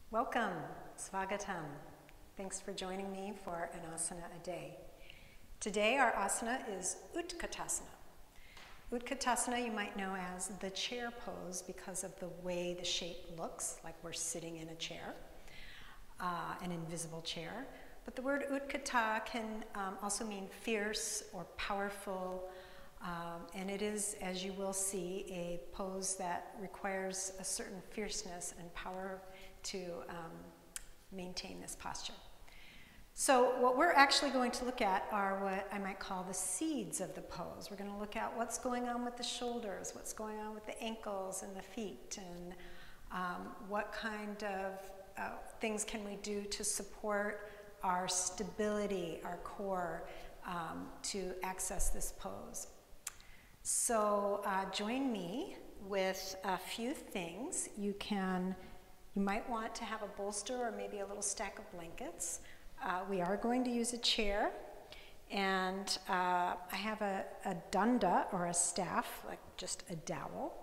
Welcome, Swagatam. Thanks for joining me for an asana a day. Today our asana is Utkatāsana. Utkatāsana you might know as the chair pose because of the way the shape looks, like we're sitting in a chair, an invisible chair. But the word Utkata can also mean fierce or powerful, and it is, as you will see, a pose that requires a certain fierceness and power to maintain this posture. So what we're actually going to look at are what I might call the seeds of the pose. We're going to look at what's going on with the shoulders, what's going on with the ankles and the feet, and what kind of things can we do to support our stability, our core, to access this pose. So join me with a few things. You might want to have a bolster or maybe a little stack of blankets. We are going to use a chair, and I have a danda, or a staff, like just a dowel,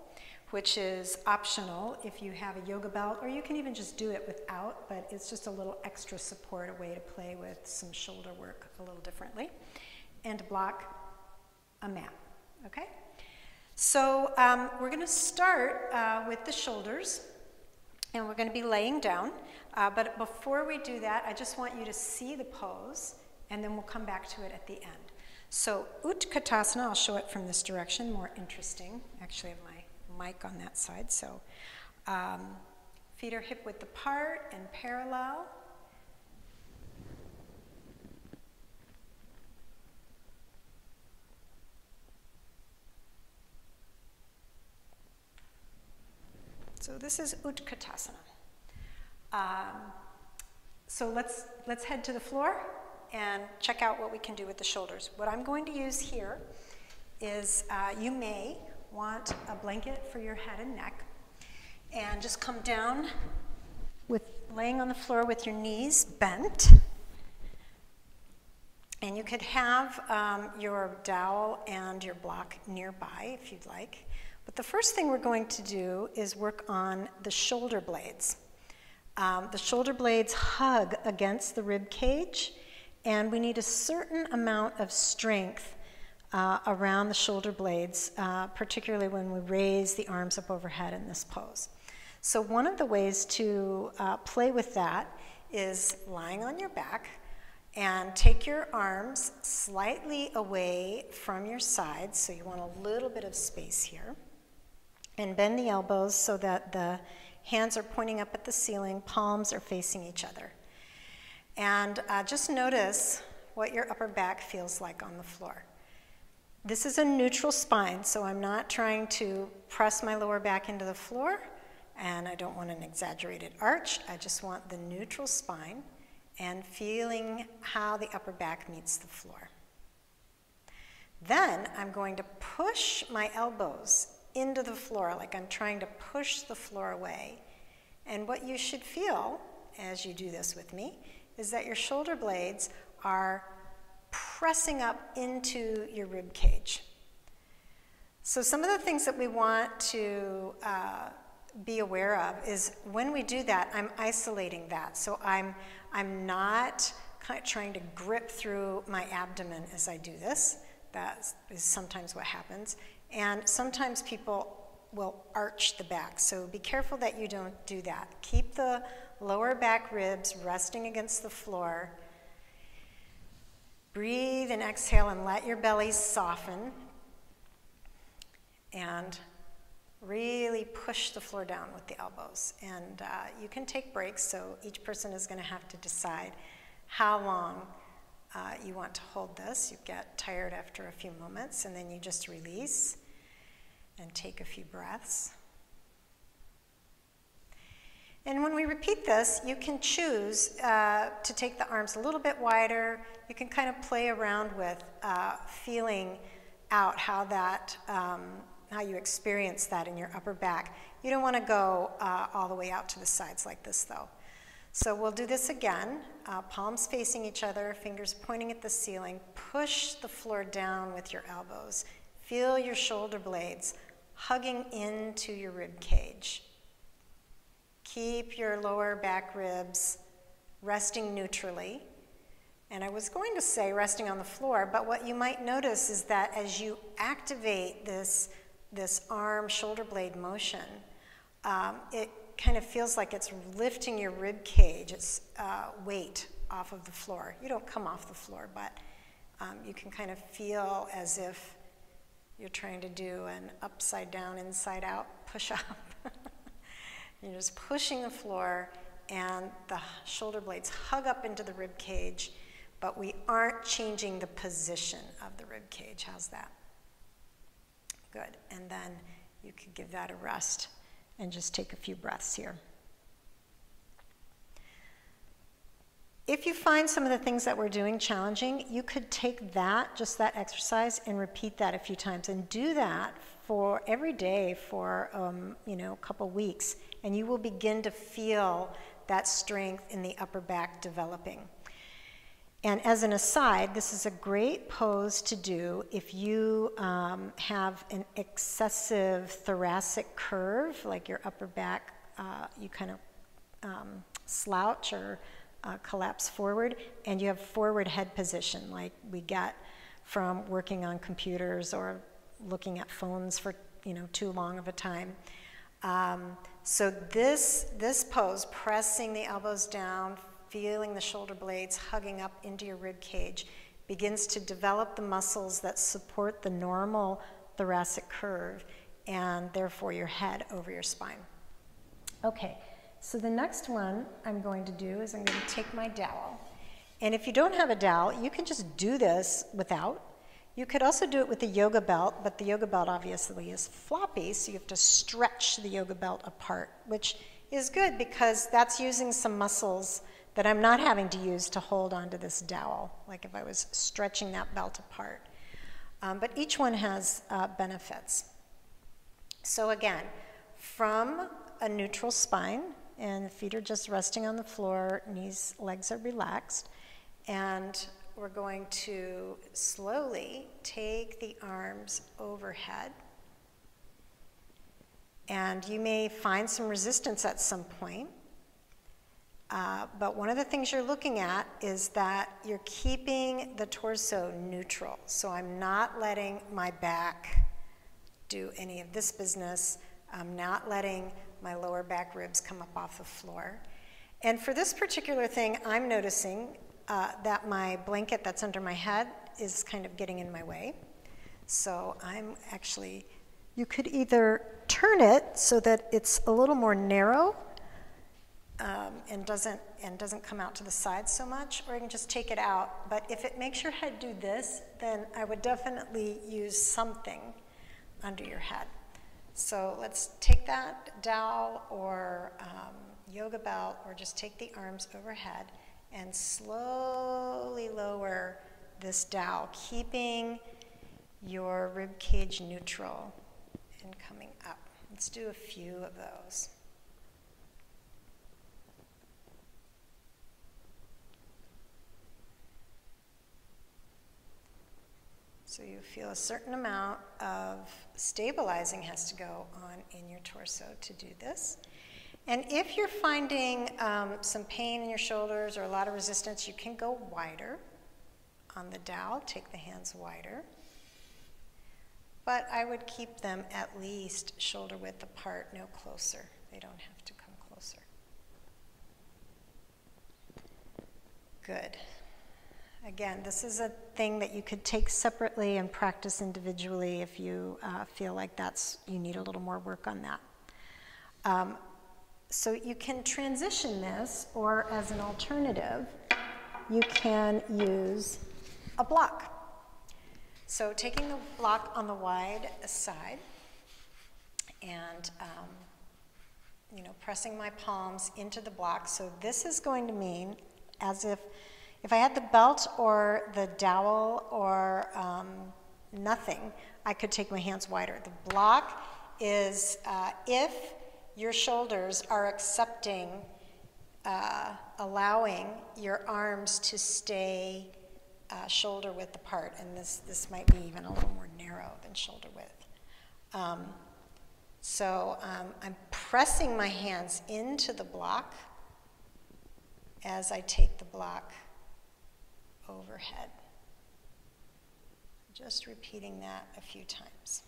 which is optional if you have a yoga belt, or you can even just do it without, but it's just a little extra support, a way to play with some shoulder work a little differently, and block a mat, okay? So we're going to start with the shoulders. And we're going to be laying down, but before we do that, I just want you to see the pose, and then we'll come back to it at the end. So Utkatāsana, I'll show it from this direction, more interesting. Actually, I have my mic on that side. So feet are hip-width apart and parallel. So this is Utkatāsana. So let's head to the floor and check out what we can do with the shoulders. What I'm going to use here is you may want a blanket for your head and neck, and just come down with laying on the floor with your knees bent. And you could have your dowel and your block nearby if you'd like. But the first thing we're going to do is work on the shoulder blades. The shoulder blades hug against the rib cage, and we need a certain amount of strength around the shoulder blades, particularly when we raise the arms up overhead in this pose. So one of the ways to play with that is lying on your back, and take your arms slightly away from your sides, so you want a little bit of space here. And bend the elbows so that the hands are pointing up at the ceiling, palms are facing each other. And just notice what your upper back feels like on the floor. This is a neutral spine, so I'm not trying to press my lower back into the floor, and I don't want an exaggerated arch. I just want the neutral spine and feeling how the upper back meets the floor. Then I'm going to push my elbows into the floor, like I'm trying to push the floor away. And what you should feel as you do this with me is that your shoulder blades are pressing up into your rib cage. So some of the things that we want to be aware of is when we do that, I'm isolating that. So I'm not trying to grip through my abdomen as I do this. That is sometimes what happens. And sometimes people will arch the back, so be careful that you don't do that. Keep the lower back ribs resting against the floor. Breathe and exhale and let your belly soften. And really push the floor down with the elbows. And you can take breaks, so each person is going to have to decide how long you want to hold this. You get tired after a few moments, and then you just release and take a few breaths. And when we repeat this, you can choose to take the arms a little bit wider. You can kind of play around with feeling out how that, how you experience that in your upper back. You don't want to go all the way out to the sides like this, though. So we'll do this again, palms facing each other, fingers pointing at the ceiling. Push the floor down with your elbows. Feel your shoulder blades hugging into your rib cage. Keep your lower back ribs resting neutrally. And I was going to say resting on the floor, but what you might notice is that as you activate this arm shoulder blade motion, it kind of feels like it's lifting your rib cage, its weight off of the floor. You don't come off the floor, but you can kind of feel as if you're trying to do an upside down, inside out push up. You're just pushing the floor, and the shoulder blades hug up into the rib cage, but we aren't changing the position of the rib cage. How's that? Good. And then you could give that a rest and just take a few breaths here. If you find some of the things that we're doing challenging, you could take that, just that exercise, and repeat that a few times, and do that for every day for a couple weeks, and you will begin to feel that strength in the upper back developing. And as an aside, this is a great pose to do if you have an excessive thoracic curve, like your upper back, you kind of slouch or collapse forward, and you have forward head position, like we get from working on computers or looking at phones for too long of a time. So this pose, pressing the elbows down, feeling the shoulder blades hugging up into your rib cage, begins to develop the muscles that support the normal thoracic curve and therefore your head over your spine. Okay, so the next one I'm going to do is I'm going to take my dowel. And if you don't have a dowel, you can just do this without. You could also do it with the yoga belt, but the yoga belt obviously is floppy, so you have to stretch the yoga belt apart, which is good because that's using some muscles that I'm not having to use to hold onto this dowel, like if I was stretching that belt apart. But each one has benefits. So again, from a neutral spine, and the feet are just resting on the floor, knees, legs are relaxed, and we're going to slowly take the arms overhead. And you may find some resistance at some point. But one of the things you're looking at is that you're keeping the torso neutral. So I'm not letting my back do any of this business. I'm not letting my lower back ribs come up off the floor. And for this particular thing, I'm noticing that my blanket that's under my head is kind of getting in my way. So I'm actually, you could either turn it so that it's a little more narrow and doesn't come out to the side so much, or you can just take it out. But if it makes your head do this, then I would definitely use something under your head. So let's take that dowel or yoga belt, or just take the arms overhead and slowly lower this dowel, keeping your rib cage neutral and coming up. Let's do a few of those. So you feel a certain amount of stabilizing has to go on in your torso to do this. And if you're finding some pain in your shoulders or a lot of resistance, you can go wider on the dowel. Take the hands wider. But I would keep them at least shoulder width apart, no closer. They don't have to come closer. Good. Again, this is a thing that you could take separately and practice individually if you feel like you need a little more work on that. So you can transition this, or as an alternative, you can use a block. So taking the block on the wide side and pressing my palms into the block. So this is going to mean as if I had the belt or the dowel or nothing, I could take my hands wider. The block is if your shoulders are accepting, allowing your arms to stay shoulder width apart, and this might be even a little more narrow than shoulder width. So I'm pressing my hands into the block as I take the block overhead. Just repeating that a few times.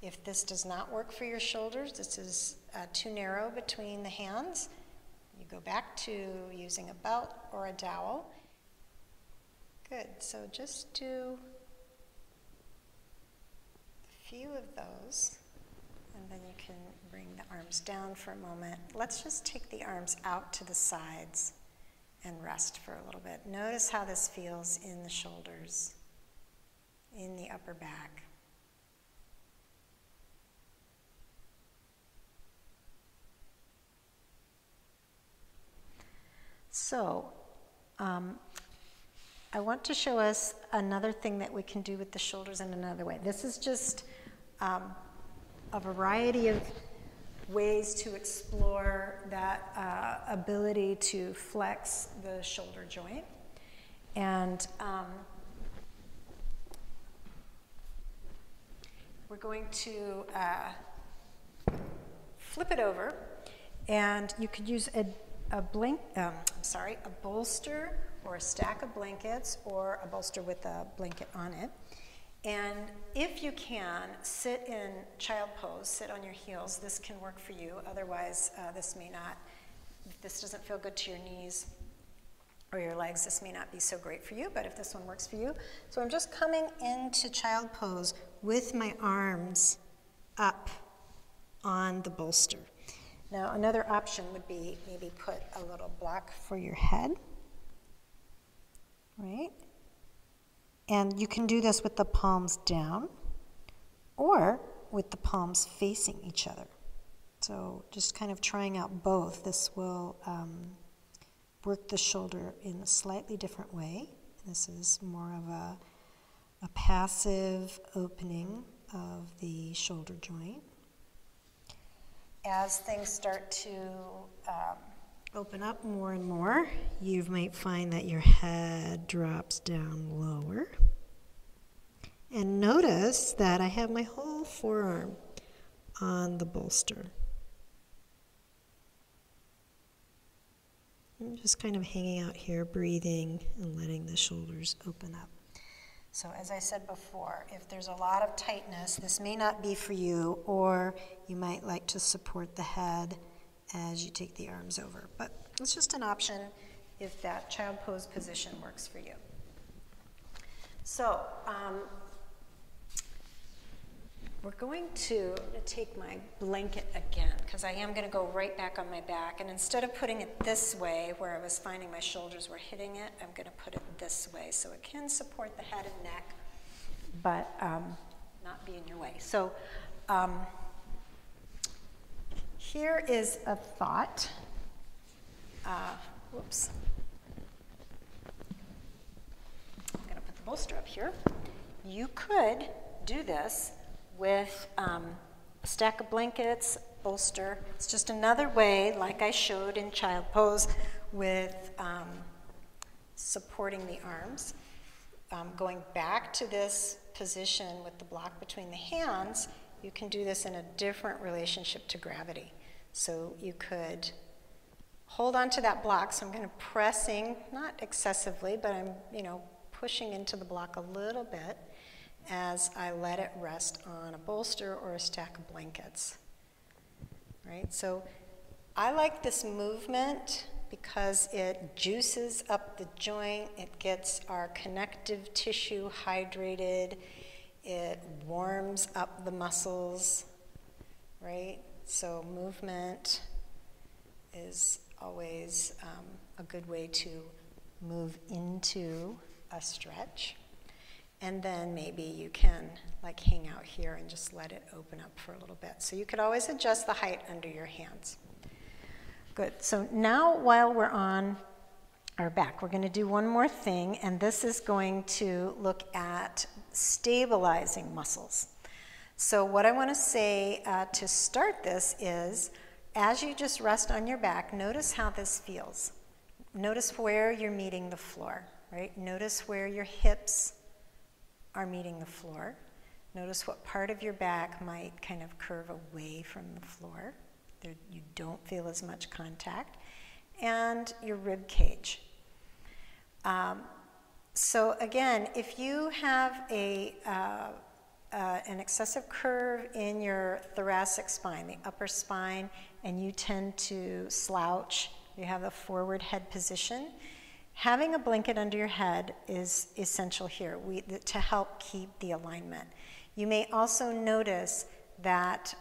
If this does not work for your shoulders, this is too narrow between the hands, you go back to using a belt or a dowel. Good, so just do a few of those, and then you can bring the arms down for a moment. Let's just take the arms out to the sides and rest for a little bit. Notice how this feels in the shoulders, in the upper back. So, I want to show us another thing that we can do with the shoulders in another way. This is just a variety of ways to explore that ability to flex the shoulder joint. And we're going to flip it over, and you could use a bolster or a stack of blankets or a bolster with a blanket on it. And if you can, sit in child pose, sit on your heels. This can work for you. Otherwise, this may not, if this doesn't feel good to your knees or your legs, this may not be so great for you, but if this one works for you. So I'm just coming into child pose with my arms up on the bolster. Now, another option would be maybe put a little block for your head, right? And you can do this with the palms down or with the palms facing each other. So just kind of trying out both. This will work the shoulder in a slightly different way. This is more of a passive opening of the shoulder joint. As things start to open up more and more, you might find that your head drops down lower. And notice that I have my whole forearm on the bolster. I'm just kind of hanging out here, breathing and letting the shoulders open up. So as I said before, if there's a lot of tightness, this may not be for you, or you might like to support the head as you take the arms over. But it's just an option if that child pose position works for you. So we're going to take my blanket again, because I am going to go right back on my back. And instead of putting it this way, where I was finding my shoulders were hitting it, I'm going to put it this way so it can support the head and neck, but not be in your way. So here is a thought. Whoops. I'm going to put the bolster up here. You could do this with a stack of blankets, bolster. It's just another way, like I showed in child pose, with supporting the arms. Going back to this position with the block between the hands, you can do this in a different relationship to gravity. So you could hold on to that block. So I'm kind of pressing, not excessively, but I'm pushing into the block a little bit as I let it rest on a bolster or a stack of blankets. Right? So I like this movement because it juices up the joint, it gets our connective tissue hydrated, it warms up the muscles, right? So movement is always a good way to move into a stretch. And then maybe you can like hang out here and just let it open up for a little bit. So you could always adjust the height under your hands. Good. So now while we're on our back, we're going to do one more thing, and this is going to look at stabilizing muscles. So what I want to say to start this is, as you just rest on your back, notice how this feels. Notice where you're meeting the floor, right? Notice where your hips are meeting the floor. Notice what part of your back might kind of curve away from the floor. There, you don't feel as much contact. And your rib cage. So again, if you have an excessive curve in your thoracic spine, the upper spine, and you tend to slouch, you have a forward head position, having a blanket under your head is essential here to help keep the alignment. You may also notice that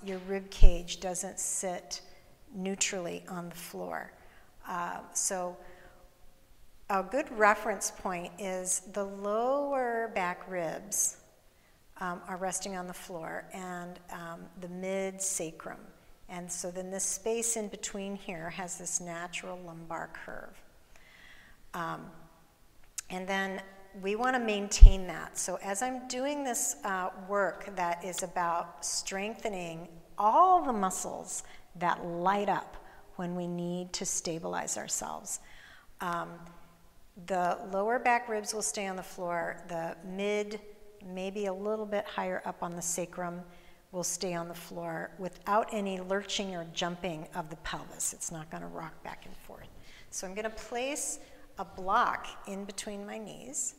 your rib cage doesn't sit neutrally on the floor. So a good reference point is the lower back ribs are resting on the floor, and the mid-sacrum. And so then this space in between here has this natural lumbar curve. And then we want to maintain that. So as I'm doing this work that is about strengthening all the muscles that light up when we need to stabilize ourselves, the lower back ribs will stay on the floor. The mid, maybe a little bit higher up on the sacrum, will stay on the floor without any lurching or jumping of the pelvis. It's not going to rock back and forth. So I'm going to place a block in between my knees,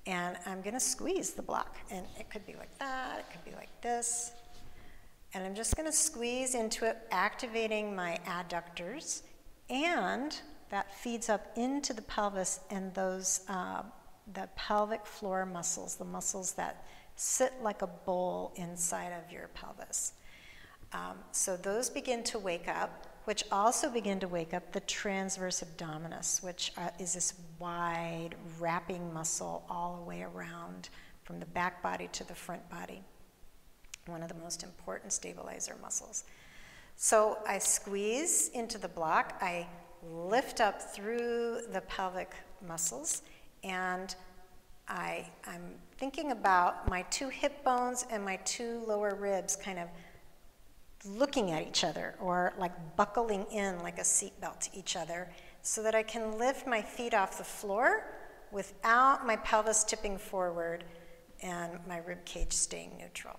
and I'm going to squeeze the block. And it could be like that, it could be like this. And I'm just going to squeeze into it, activating my adductors, and that feeds up into the pelvis and those, the pelvic floor muscles, the muscles that sit like a bowl inside of your pelvis. So those begin to wake up, which also begin to wake up the transverse abdominis, which is this wide wrapping muscle all the way around from the back body to the front body. One of the most important stabilizer muscles. So I squeeze into the block, I lift up through the pelvic muscles, and I'm thinking about my two hip bones and my two lower ribs kind of looking at each other, or like buckling in like a seatbelt to each other, so that I can lift my feet off the floor without my pelvis tipping forward and my rib cage staying neutral.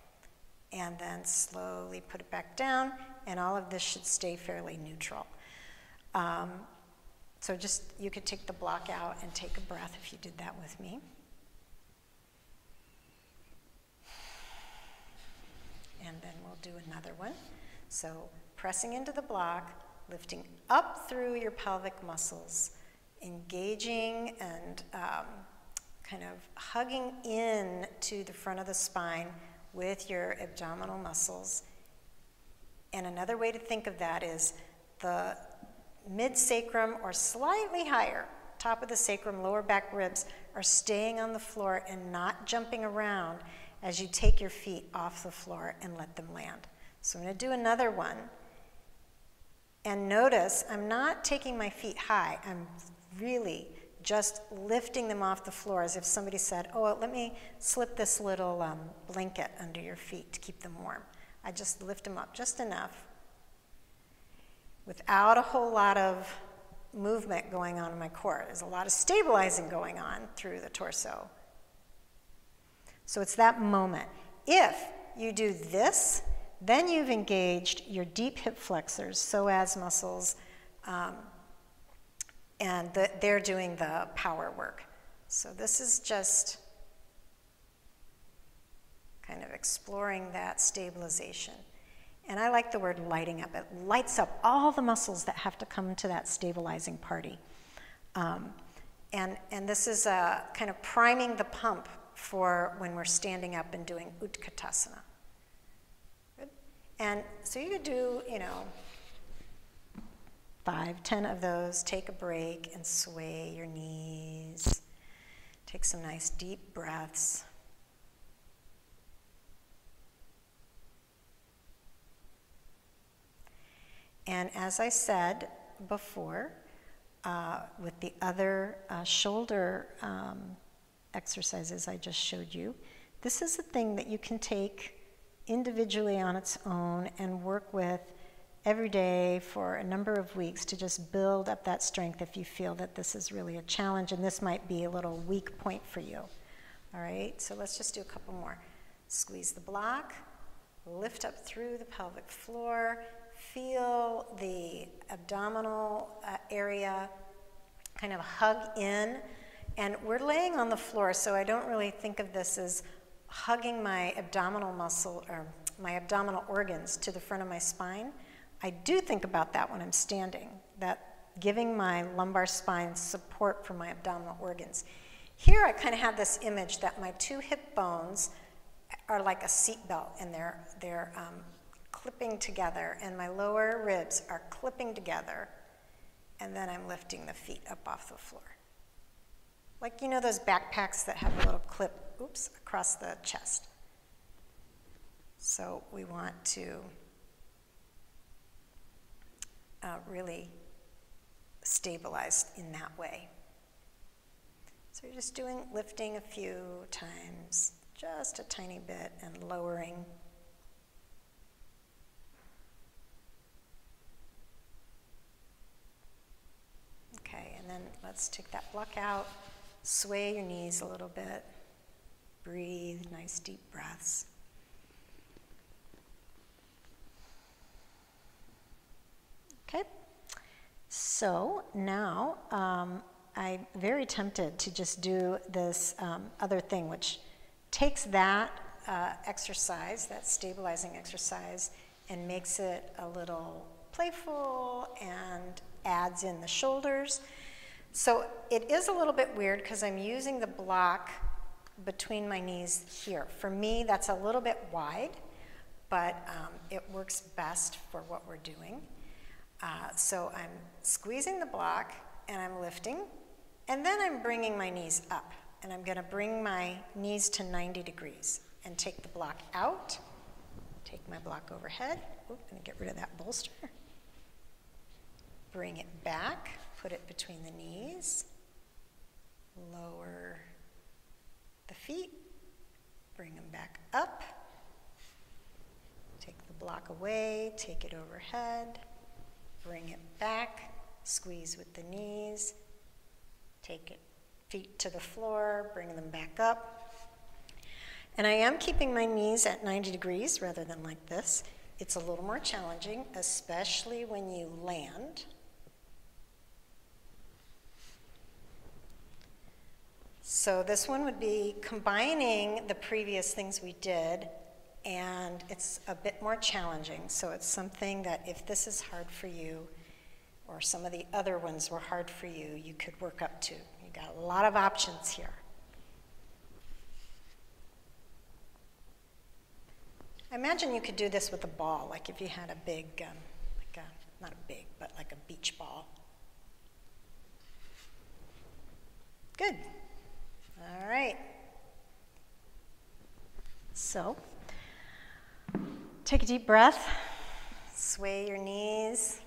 And then slowly put it back down, and all of this should stay fairly neutral. So just, you could take the block out and take a breath if you did that with me. And then we'll do another one. So pressing into the block, lifting up through your pelvic muscles, engaging and kind of hugging in to the front of the spine with your abdominal muscles. And another way to think of that is the mid-sacrum or slightly higher, top of the sacrum, lower back ribs are staying on the floor and not jumping around as you take your feet off the floor and let them land. So I'm going to do another one. And notice I'm not taking my feet high. I'm really just lifting them off the floor, as if somebody said, oh, let me slip this little blanket under your feet to keep them warm. I just lift them up just enough without a whole lot of movement going on in my core. There's a lot of stabilizing going on through the torso. So it's that moment. If you do this, then you've engaged your deep hip flexors, psoas muscles, and they're doing the power work. So this is just kind of exploring that stabilization. And I like the word lighting up. It lights up all the muscles that have to come to that stabilizing party. And this is kind of priming the pump for when we're standing up and doing Utkatāsana. Good. And so you could do, 5, 10 of those. Take a break and sway your knees. Take some nice deep breaths. And as I said before, with the other shoulder exercises I just showed you, this is a thing that you can take individually on its own and work with every day for a number of weeks to just build up that strength if you feel that this is really a challenge and this might be a little weak point for you. All right, so let's just do a couple more. Squeeze the block, lift up through the pelvic floor, feel the abdominal area kind of hug in. And we're laying on the floor, so I don't really think of this as hugging my abdominal muscle or my abdominal organs to the front of my spine. I do think about that when I'm standing, that giving my lumbar spine support for my abdominal organs. Here I kind of have this image that my two hip bones are like a seat belt, and they're clipping together, and my lower ribs are clipping together, and then I'm lifting the feet up off the floor. Like, you know those backpacks that have a little clip, across the chest. So we want to really stabilize in that way. So you're just lifting a few times, just a tiny bit, and lowering. Okay, and then let's take that block out. Sway your knees a little bit. Breathe, nice deep breaths. Okay, so now I'm very tempted to just do this other thing, which takes that exercise, that stabilizing exercise, and makes it a little playful and adds in the shoulders. So it is a little bit weird because I'm using the block between my knees here. For me, that's a little bit wide, but it works best for what we're doing. So I'm squeezing the block and I'm lifting, and then I'm bringing my knees up, and I'm going to bring my knees to 90 degrees and take the block out, take my block overhead, and get rid of that bolster. Bring it back, put it between the knees, lower the feet, bring them back up, take the block away, take it overhead, bring it back, squeeze with the knees, take it feet to the floor, bring them back up. And I am keeping my knees at 90 degrees rather than like this. It's a little more challenging, especially when you land. So this one would be combining the previous things we did, and it's a bit more challenging. So it's something that if this is hard for you, or some of the other ones were hard for you, you could work up to. You got a lot of options here. I imagine you could do this with a ball, like if you had a big, not a big, but like a beach ball. Good. All right. So, take a deep breath, sway your knees.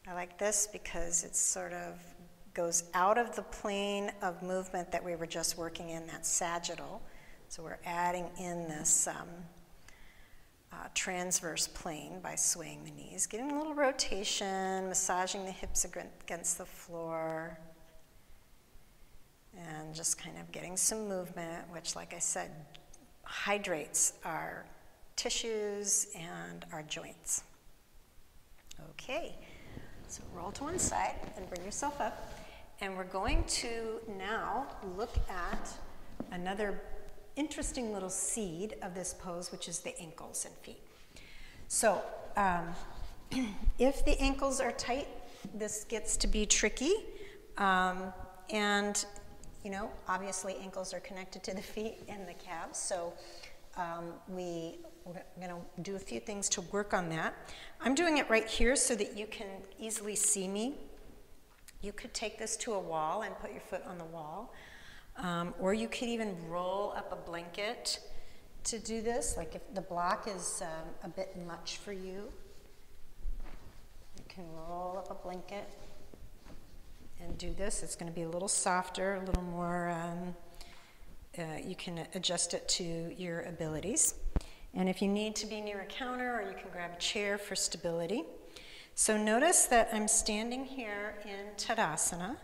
I like this because it sort of goes out of the plane of movement that we were just working in, that sagittal. So we're adding in this transverse plane by swaying the knees, getting a little rotation, massaging the hips against the floor, and just kind of getting some movement, which, like I said, hydrates our tissues and our joints. Okay, so roll to one side and bring yourself up. And we're going to now look at another interesting little seed of this pose, which is the ankles and feet. So if the ankles are tight, this gets to be tricky. And you know, obviously ankles are connected to the feet and the calves, so we're going to do a few things to work on that. I'm doing it right here so that you can easily see me. You could take this to a wall and put your foot on the wall, or you could even roll up a blanket to do this. Like if the block is a bit much for you, you can roll up a blanket and do this. It's going to be a little softer, a little more, you can adjust it to your abilities. And if you need to be near a counter, or you can grab a chair for stability. So notice that I'm standing here in Tadasana,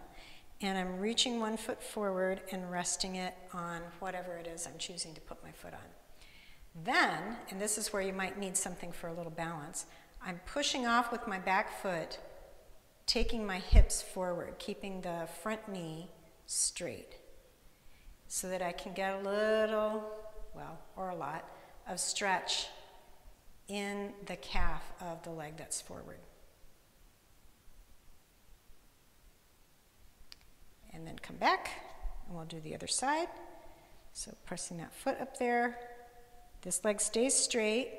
and I'm reaching one foot forward and resting it on whatever it is I'm choosing to put my foot on. Then, and this is where you might need something for a little balance, I'm pushing off with my back foot, taking my hips forward, keeping the front knee straight, so that I can get a little, well, or a lot, of stretch in the calf of the leg that's forward. And then come back, and we'll do the other side. So pressing that foot up there. This leg stays straight,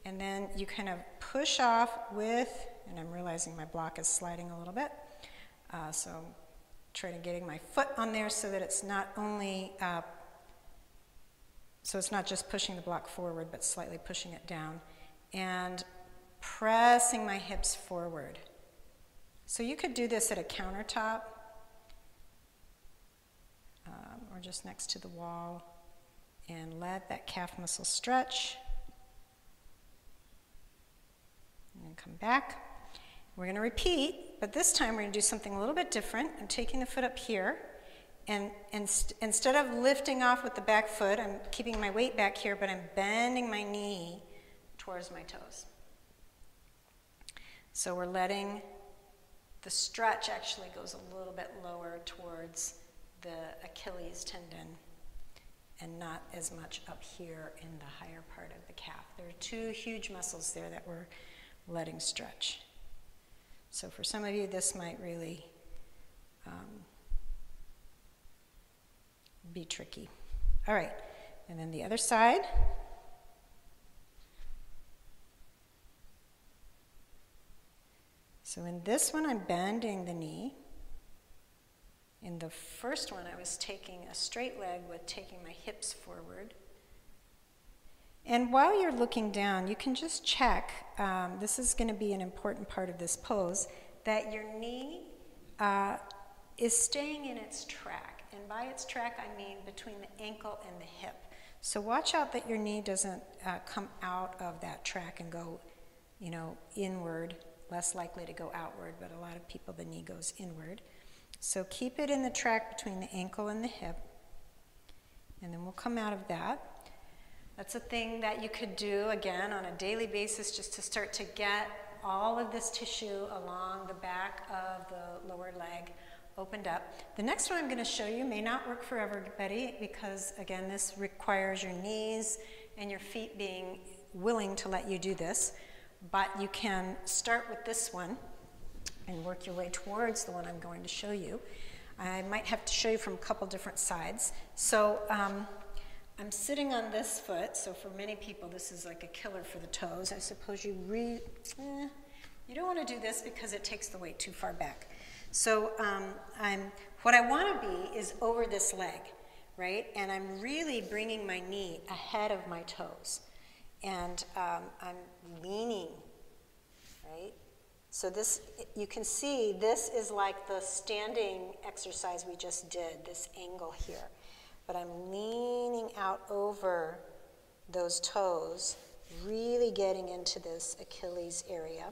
and then you kind of push off with, and I'm realizing my block is sliding a little bit, so I'm trying to getting my foot on there so that it's not only, so it's not just pushing the block forward, but slightly pushing it down, and pressing my hips forward. So you could do this at a countertop, or just next to the wall, and let that calf muscle stretch. And then come back. We're going to repeat, but this time we're going to do something a little bit different. I'm taking the foot up here, and instead of lifting off with the back foot, I'm keeping my weight back here, but I'm bending my knee towards my toes. So we're letting the stretch actually goes a little bit lower towards the Achilles tendon and not as much up here in the higher part of the calf. There are two huge muscles there that we're letting stretch. So for some of you, this might really be tricky. All right, and then the other side. So in this one, I'm bending the knee. In the first one, I was taking a straight leg with taking my hips forward. And while you're looking down, you can just check, this is going to be an important part of this pose, that your knee is staying in its track. And by its track, I mean between the ankle and the hip. So watch out that your knee doesn't come out of that track and go, inward, less likely to go outward, but a lot of people, the knee goes inward. So keep it in the track between the ankle and the hip, and then we'll come out of that. That's a thing that you could do, again, on a daily basis just to start to get all of this tissue along the back of the lower leg opened up. The next one I'm going to show you may not work for everybody because, again, this requires your knees and your feet being willing to let you do this, but you can start with this one and work your way towards the one I'm going to show you. I might have to show you from a couple different sides. So I'm sitting on this foot, so for many people this is like a killer for the toes. I suppose you don't want to do this because it takes the weight too far back. So what I want to be is over this leg, right? And I'm really bringing my knee ahead of my toes. And I'm leaning, right? So this, you can see this is like the standing exercise we just did, this angle here. But I'm leaning out over those toes, really getting into this Achilles area.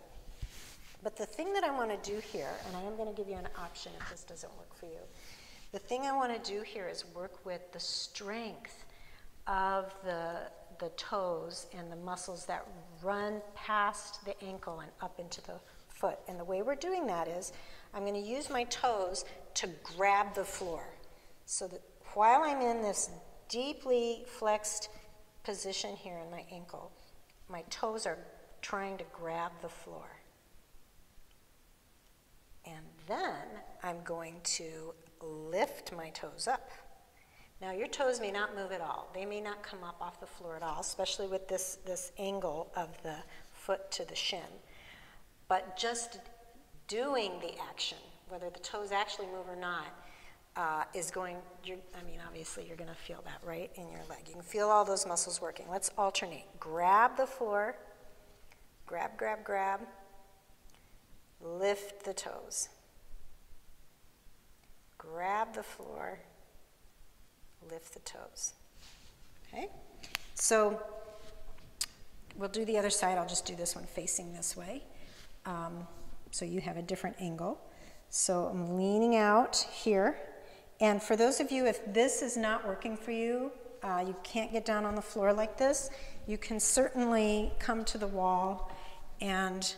But the thing that I want to do here, and I am going to give you an option if this doesn't work for you, the thing I want to do here is work with the strength of the toes and the muscles that run past the ankle and up into the foot. And the way we're doing that is I'm going to use my toes to grab the floor. So that while I'm in this deeply flexed position here in my ankle, my toes are trying to grab the floor. And then I'm going to lift my toes up. Now your toes may not move at all. They may not come up off the floor at all, especially with this angle of the foot to the shin. But just doing the action, whether the toes actually move or not, is going, obviously you're going to feel that, right, in your leg. You can feel all those muscles working. Let's alternate. Grab the floor. Grab, grab, grab. Lift the toes. Grab the floor. Lift the toes. Okay? So we'll do the other side. I'll just do this one facing this way. So you have a different angle. So I'm leaning out here. And for those of you, if this is not working for you, you can't get down on the floor like this, you can certainly come to the wall and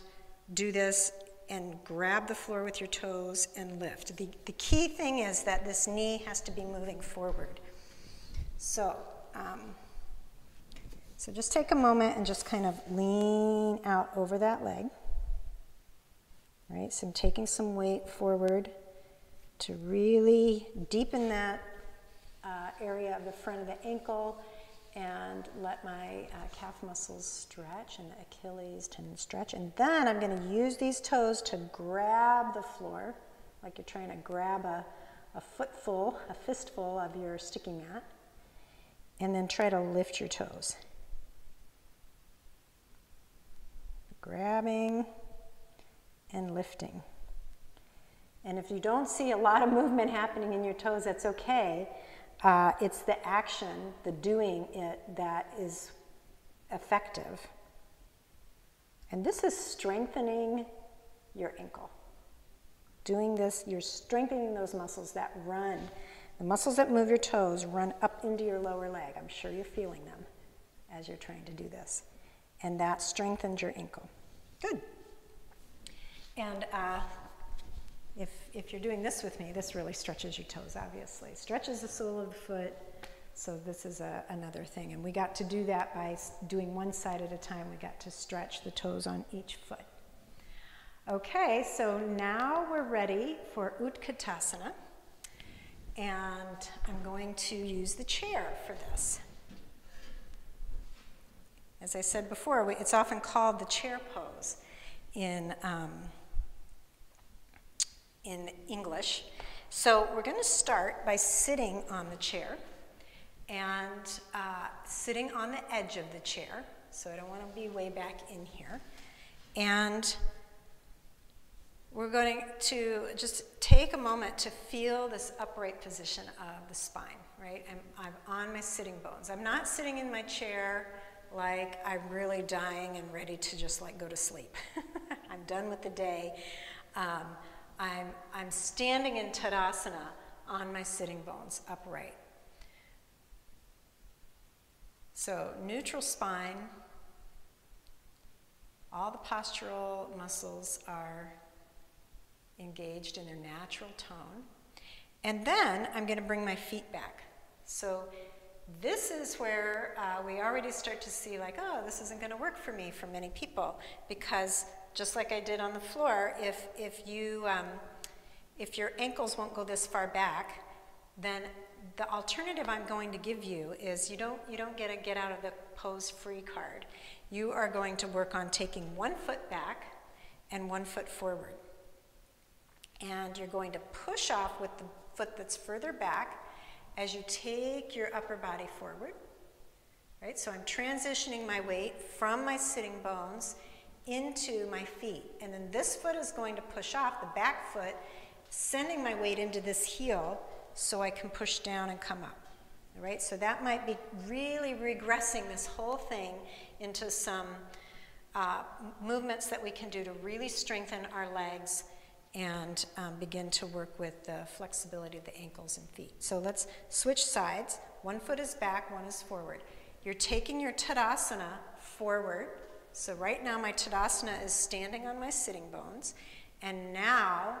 do this and grab the floor with your toes and lift. The key thing is that this knee has to be moving forward. So, so just take a moment and just kind of lean out over that leg. Right, so I'm taking some weight forward to really deepen that area of the front of the ankle and let my calf muscles stretch and the Achilles tendon stretch. And then I'm going to use these toes to grab the floor, like you're trying to grab a fistful of your sticky mat, and then try to lift your toes. Grabbing and lifting. And if you don't see a lot of movement happening in your toes, that's okay. It's the action, the doing it, that is effective. And this is strengthening your ankle. Doing this, you're strengthening those muscles that run. The muscles that move your toes run up into your lower leg. I'm sure you're feeling them as you're trying to do this. And that strengthens your ankle. Good. And if you're doing this with me, this really stretches your toes, obviously. Stretches the sole of the foot, so this is another thing. And we got to do that by doing one side at a time. We got to stretch the toes on each foot. Okay, so now we're ready for Utkatāsana. And I'm going to use the chair for this. As I said before, it's often called the chair pose in English. So we're going to start by sitting on the chair and sitting on the edge of the chair. So I don't want to be way back in here. And we're going to just take a moment to feel this upright position of the spine, right? I'm on my sitting bones. I'm not sitting in my chair like I'm really dying and ready to just like go to sleep. I'm done with the day. I'm standing in Tadasana on my sitting bones, upright. So neutral spine, all the postural muscles are engaged in their natural tone. And then I'm going to bring my feet back. So this is where we already start to see like, oh, this isn't going to work for me for many people, because just like I did on the floor, if your ankles won't go this far back, then the alternative I'm going to give you is you don't get a get out of the pose free card. You are going to work on taking 1 foot back and 1 foot forward. And you're going to push off with the foot that's further back as you take your upper body forward. Right? So I'm transitioning my weight from my sitting bones into my feet. And then this foot is going to push off, the back foot, sending my weight into this heel so I can push down and come up. All right? So that might be really regressing this whole thing into some movements that we can do to really strengthen our legs and begin to work with the flexibility of the ankles and feet. So let's switch sides. 1 foot is back, 1 is forward. You're taking your Tadasana forward. So right now my Tadasana is standing on my sitting bones, and now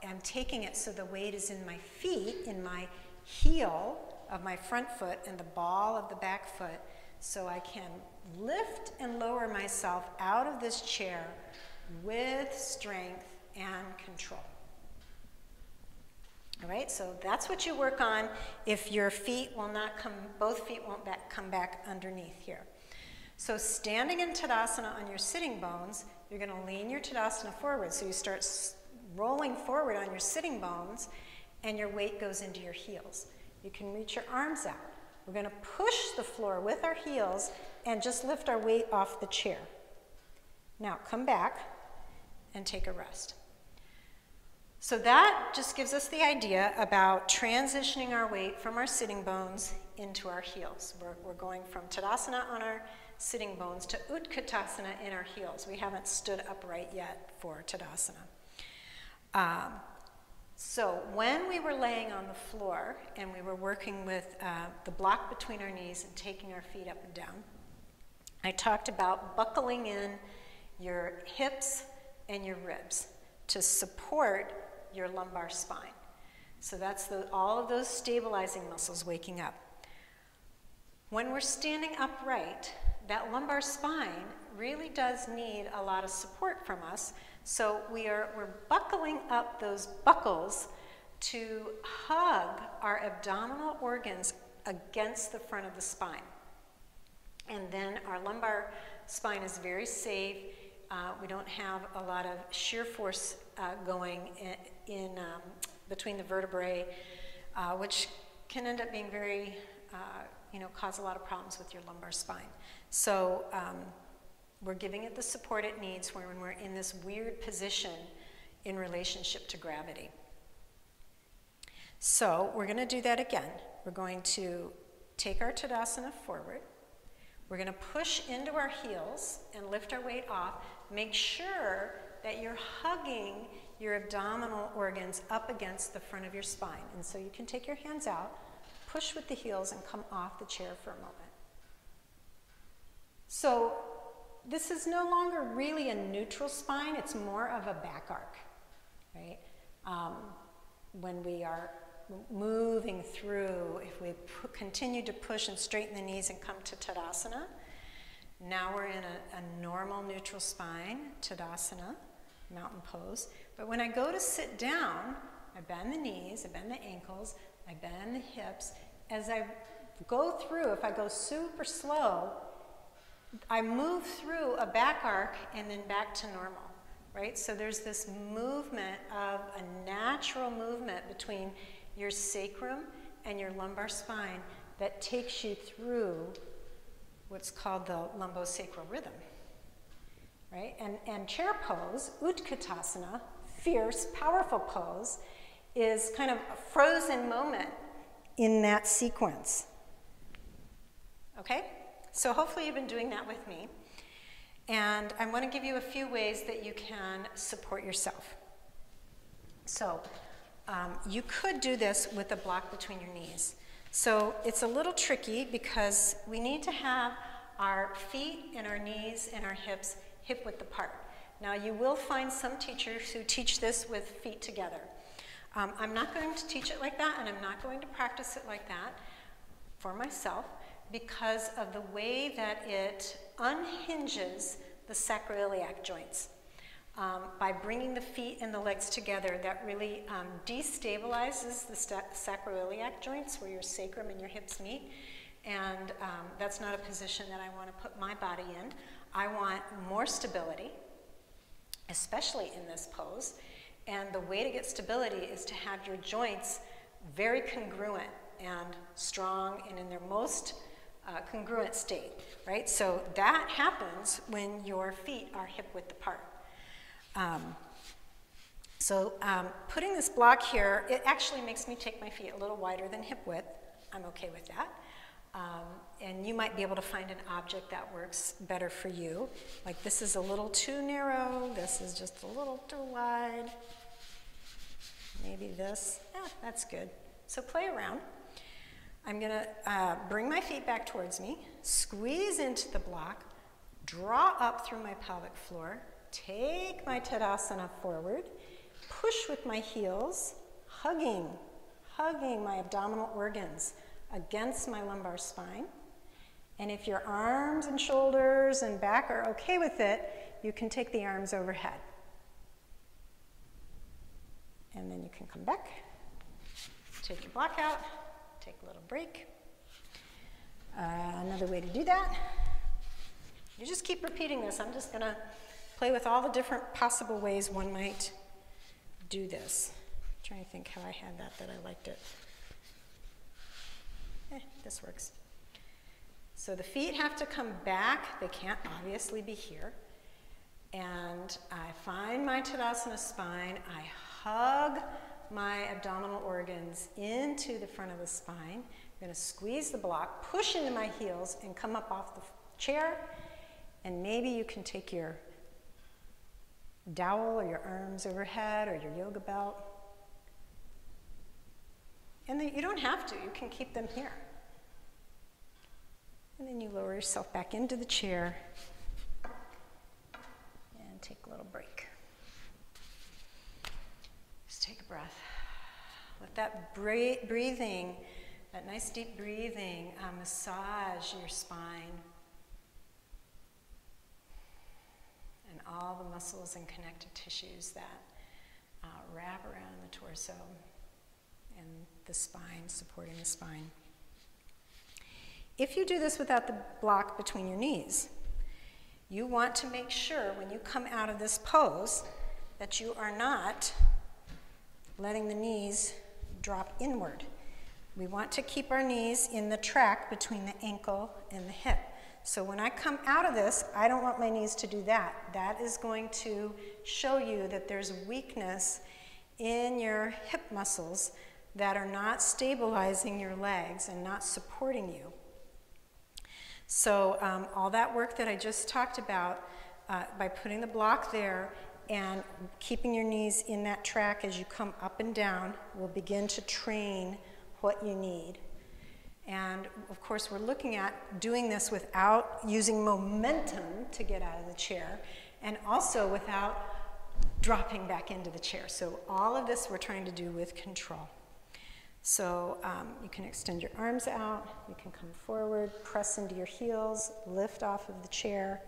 I'm taking it so the weight is in my feet, in my heel of my front foot and the ball of the back foot, so I can lift and lower myself out of this chair with strength and control. All right, so that's what you work on if your feet will not come, both feet won't come back underneath here. So standing in Tadasana on your sitting bones, you're going to lean your Tadasana forward. So you start rolling forward on your sitting bones, and your weight goes into your heels. You can reach your arms out. We're going to push the floor with our heels and just lift our weight off the chair. Now come back and take a rest. So that just gives us the idea about transitioning our weight from our sitting bones into our heels. We're going from Tadasana on our sitting bones to Utkatāsana in our heels. We haven't stood upright yet for Tadasana. So when we were laying on the floor and we were working with the block between our knees and taking our feet up and down, I talked about buckling in your hips and your ribs to support your lumbar spine. So that's all of those stabilizing muscles waking up. When we're standing upright, that lumbar spine really does need a lot of support from us. So we're buckling up those buckles to hug our abdominal organs against the front of the spine. And then our lumbar spine is very safe. We don't have a lot of shear force going in between the vertebrae, which can end up being very, cause a lot of problems with your lumbar spine. So we're giving it the support it needs when we're in this weird position in relationship to gravity. So we're going to do that again. We're going to take our Tadasana forward. We're going to push into our heels and lift our weight off. Make sure that you're hugging your abdominal organs up against the front of your spine. And so you can take your hands out, push with the heels, and come off the chair for a moment. So this is no longer really a neutral spine. It's more of a back arc, right? When we are moving through, if we continue to push and straighten the knees and come to Tadasana, now we're in a normal neutral spine, Tadasana, mountain pose. But when I go to sit down, I bend the knees, I bend the ankles, I bend the hips. As I go through, if I go super slow, I move through a back arc and then back to normal, right? So there's this movement of a natural movement between your sacrum and your lumbar spine that takes you through what's called the lumbosacral rhythm, right? And chair pose, Utkatāsana, fierce, powerful pose, is kind of a frozen moment in that sequence. Okay? So hopefully you've been doing that with me. And I want to give you a few ways that you can support yourself. So you could do this with a block between your knees. So it's a little tricky because we need to have our feet and our knees and our hips hip-width apart. Now you will find some teachers who teach this with feet together. I'm not going to teach it like that, and I'm not going to practice it like that for myself because of the way that it unhinges the sacroiliac joints. By bringing the feet and the legs together, that really destabilizes the sacroiliac joints where your sacrum and your hips meet. And that's not a position that I want to put my body in. I want more stability, especially in this pose. And the way to get stability is to have your joints very congruent and strong and in their most congruent state, right? So that happens when your feet are hip-width apart. Putting this block here, it actually makes me take my feet a little wider than hip-width. I'm okay with that. And you might be able to find an object that works better for you. Like this is a little too narrow, this is just a little too wide. Maybe this, that's good. So play around. I'm gonna bring my feet back towards me, squeeze into the block, draw up through my pelvic floor, take my Tadasana forward, push with my heels, hugging my abdominal organs against my lumbar spine. And if your arms and shoulders and back are okay with it, you can take the arms overhead. And then you can come back, take your block out, take a little break. Another way to do that, you just keep repeating this. I'm just gonna play with all the different possible ways one might do this. I'm trying to think how I had that I liked it. This works. So the feet have to come back. They can't obviously be here. And I find my Tadasana spine. I hug my abdominal organs into the front of the spine. I'm going to squeeze the block, push into my heels, and come up off the chair. And maybe you can take your dowel or your arms overhead or your yoga belt. And then you don't have to, you can keep them here. And then you lower yourself back into the chair and take a little break. Just take a breath. Let that breathing, that nice deep breathing, massage your spine and all the muscles and connective tissues that wrap around the torso and the spine, supporting the spine. If you do this without the block between your knees, you want to make sure when you come out of this pose that you are not letting the knees drop inward. We want to keep our knees in the track between the ankle and the hip. So when I come out of this, I don't want my knees to do that. That is going to show you that there's weakness in your hip muscles that are not stabilizing your legs and not supporting you. So all that work that I just talked about, by putting the block there and keeping your knees in that track as you come up and down, will begin to train what you need. And of course, we're looking at doing this without using momentum to get out of the chair, and also without dropping back into the chair. So all of this we're trying to do with control. So you can extend your arms out, you can come forward, press into your heels, lift off of the chair,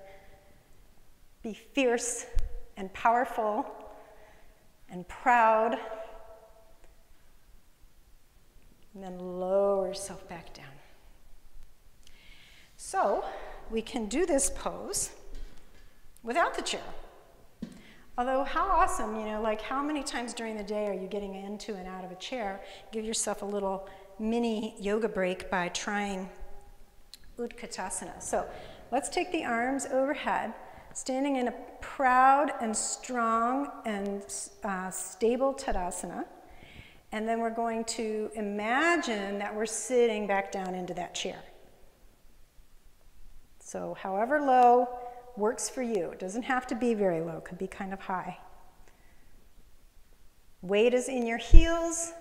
be fierce and powerful and proud, and then lower yourself back down. So we can do this pose without the chair. Although how awesome, you know, like how many times during the day are you getting into and out of a chair? Give yourself a little mini yoga break by trying Utkatāsana. So let's take the arms overhead, standing in a proud and strong and stable Tadasana. And then we're going to imagine that we're sitting back down into that chair. So however low works for you. It doesn't have to be very low, it could be kind of high. Weight is in your heels.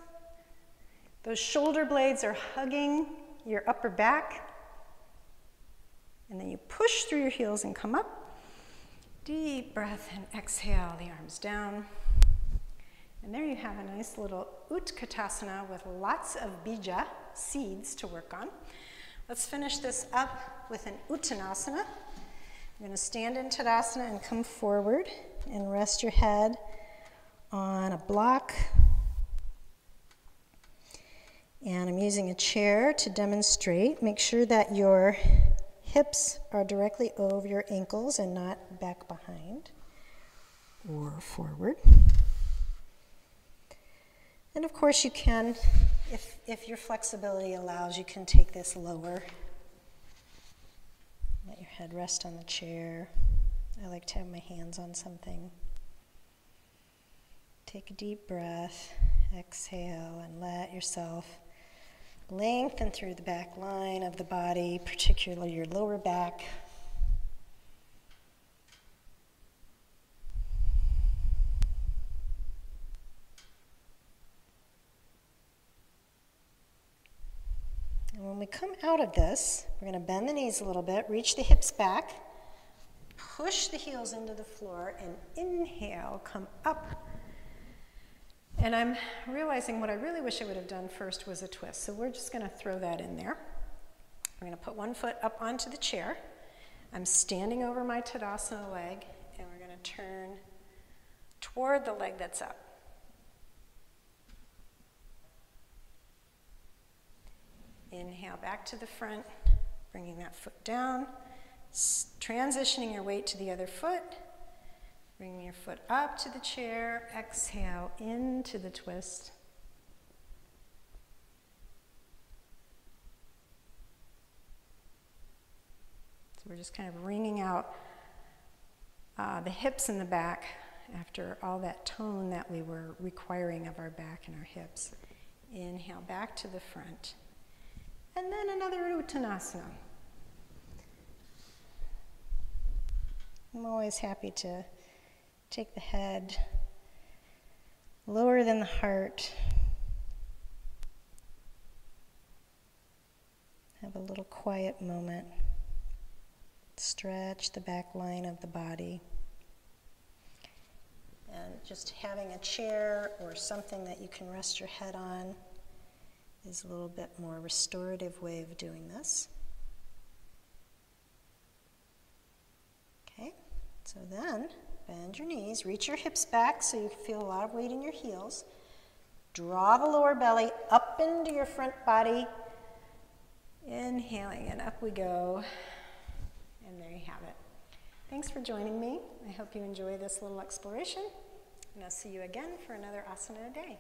Those shoulder blades are hugging your upper back. And then you push through your heels and come up. Deep breath and exhale the arms down. And there you have a nice little Utkatāsana with lots of bija, seeds, to work on. Let's finish this up with an Uttanasana. You're going to stand in Tadasana and come forward and rest your head on a block. And I'm using a chair to demonstrate. Make sure that your hips are directly over your ankles and not back behind or forward. And of course you can, if your flexibility allows, you can take this lower. Let your head rest on the chair. I like to have my hands on something. Take a deep breath, exhale, and let yourself lengthen through the back line of the body, particularly your lower back. And when we come out of this, we're going to bend the knees a little bit, reach the hips back, push the heels into the floor, and inhale, come up. And I'm realizing what I really wish I would have done first was a twist. So we're just going to throw that in there. We're going to put one foot up onto the chair. I'm standing over my Tadasana leg, and we're going to turn toward the leg that's up. Inhale back to the front, bringing that foot down, transitioning your weight to the other foot, bringing your foot up to the chair, exhale into the twist. So we're just kind of wringing out the hips and the back after all that tone that we were requiring of our back and our hips. Inhale back to the front. And then another Uttanasana. I'm always happy to take the head lower than the heart, have a little quiet moment. Stretch the back line of the body. And just having a chair or something that you can rest your head on is a little bit more restorative way of doing this. Okay, so then bend your knees, reach your hips back so you feel a lot of weight in your heels. Draw the lower belly up into your front body. Inhaling, and up we go. And there you have it. Thanks for joining me. I hope you enjoy this little exploration. And I'll see you again for another asana a day.